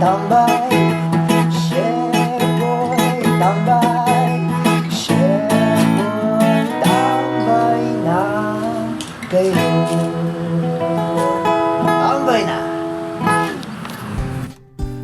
tambay, Chef Boy tambay, Chef Boy tambay na kayo. Tambay na.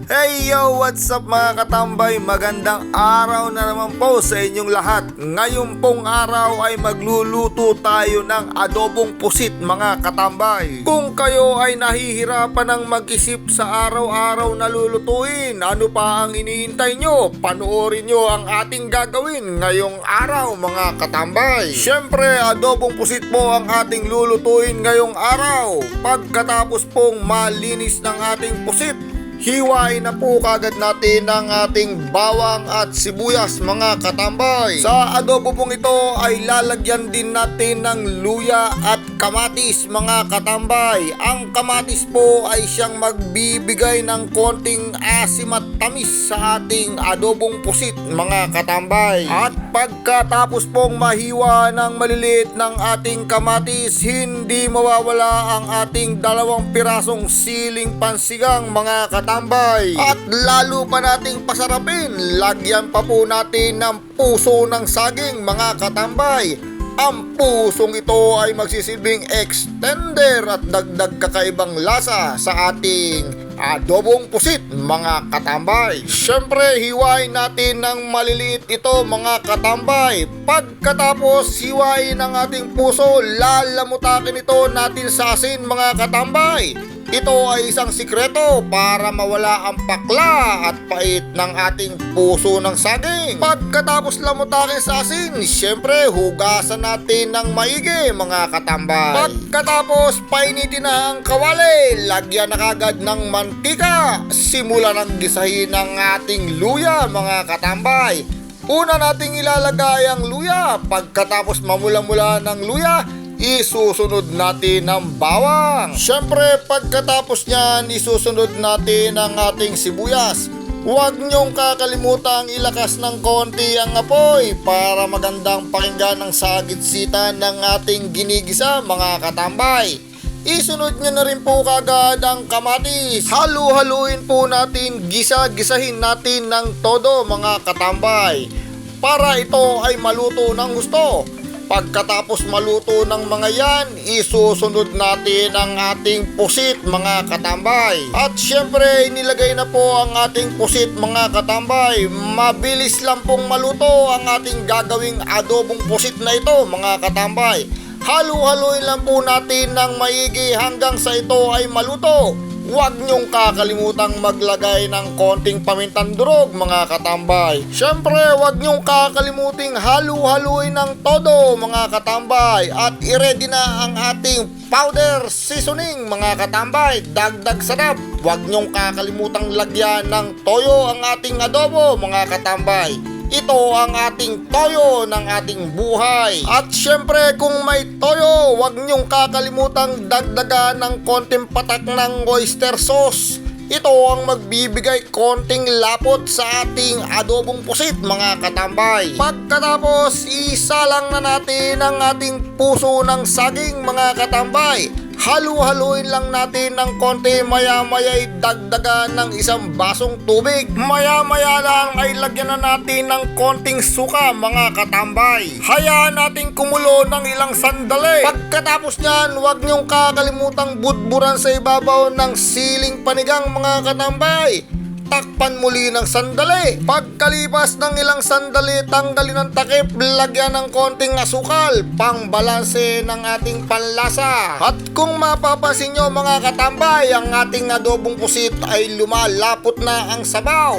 Hey yo! What's up mga katambay? Magandang araw na naman po sa inyong lahat. Ngayon pong araw ay magluluto tayo ng adobong pusit mga katambay. Kung kayo ay nahihirapan ng mag-isip sa araw-araw na lulutuin, ano pa ang iniintay nyo? Panoorin nyo ang ating gagawin ngayong araw mga katambay. Siyempre, adobong pusit po ang ating lulutuin ngayong araw. Pagkatapos pong malinis ng ating pusit, hiwain na po kagad natin ang ating bawang at sibuyas mga katambay. Sa adobo pong ito ay lalagyan din natin ng luya at kamatis mga katambay. Ang kamatis po ay siyang magbibigay ng konting asim at tamis sa ating adobong pusit mga katambay. At pagkatapos pong mahiwa ng maliliit ng ating kamatis, hindi mawawala ang ating 2 pirasong siling pansigang mga katambay. At lalo pa nating pasarapin, lagyan pa po natin ng puso ng saging mga katambay. Ang pusong ito ay magsisilbing extender at dagdag kakaibang lasa sa ating adobong pusit mga katambay. Siyempre, hiwain natin ng maliliit ito mga katambay. Pagkatapos hiwain ng ating puso, lalamutakin ito natin sa asin mga katambay. Ito ay isang sikreto para mawala ang pakla at pait ng ating puso ng saging. Pagkatapos lamutakin sa asin, siyempre hugasan natin ng maigi mga katambay. Pagkatapos painitin na ang kawali, lagyan na kagad ng mantika. Simulan ng gisahin ng ating luya mga katambay. Una nating ilalagay ang luya. Pagkatapos mamula-mula ng luya, isusunod natin ang bawang. Siyempre, pagkatapos niyan, isusunod natin ang ating sibuyas. Huwag niyong kakalimutang ilakas ng konti ang apoy para magandang pakinggan ang sagitsitan ng ating ginigisa mga katambay. Isunod niyo na rin po kagad ang kamatis. Halu-haluin po natin, gisahin natin ng todo mga katambay para ito ay maluto ng gusto. Pagkatapos maluto ng mga yan, isusunod natin ang ating pusit mga katambay. At syempre, nilagay na po ang ating pusit mga katambay. Mabilis lang pong maluto ang ating gagawing adobong pusit na ito mga katambay. Halu-haluin lang po natin ng maigi hanggang sa ito ay maluto. Huwag niyong kakalimutang maglagay ng konting pamintang durog mga katambay. Siyempre, huwag niyong kakalimuting halu-haluin ng todo mga katambay. At i-ready na ang ating powder seasoning mga katambay. Dagdag sarap. Huwag niyong kakalimutang lagyan ng toyo ang ating adobo mga katambay. Ito ang ating toyo ng ating buhay. At syempre, kung may toyo, huwag niyong kakalimutang dagdagan ng konting patak ng oyster sauce. Ito ang magbibigay konting lapot sa ating adobong pusit mga katambay. Pagkatapos, isalang na natin ang ating puso ng saging mga katambay. Halu-haluin lang natin ng konti, maya-maya dagdagan ng 1 basong tubig. Maya-maya lang ay lagyan na natin ng konting suka mga katambay. Hayaan natin kumulo ng ilang sandali. Pagkatapos niyan, huwag niyong kakalimutang budburan sa ibabaw ng siling panigang mga katambay. Takpan muli ng sandali. Pagkalipas ng ilang sandali, tanggalin ang takip, lagyan ng konting asukal, pang balanse ng ating panlasa. At kung mapapansin nyo mga katambay, ang ating adobong pusit ay lumalapot na ang sabaw.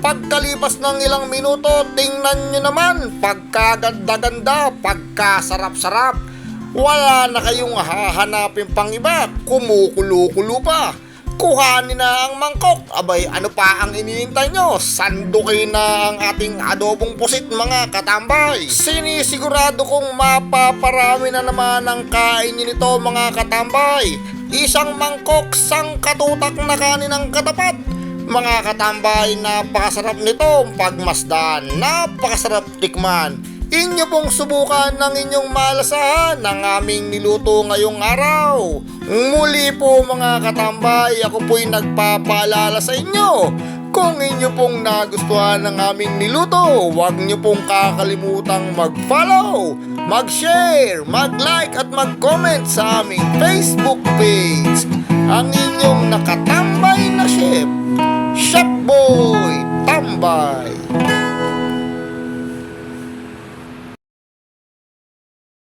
Pagkalipas ng ilang minuto, tingnan nyo naman, pagkaganda-ganda, pagkasarap-sarap. Wala na kayong hahanapin pang iba, kumukulo-kulo pa. Kuhanin na ang mangkok. Abay, ano pa ang iniintay nyo? Sandukin na ang ating adobong pusit mga katambay. Sinisigurado kong mapaparami na naman ang kain nyo nito mga katambay. 1 mangkok, 1 katutak na kanin ang katapat. Mga katambay, napakasarap nito pagmasdan, napakasarap tikman. Inyo pong subukan ng inyong malasahan ng aming niluto ngayong araw. Muli po mga katambay, ako po'y nagpapaalala sa inyo. Kung inyo pong nagustuhan ng aming niluto, huwag nyo pong kakalimutang mag-follow, mag-share, mag-like at mag-comment sa aming Facebook page. Ang inyong nakatambay na chef,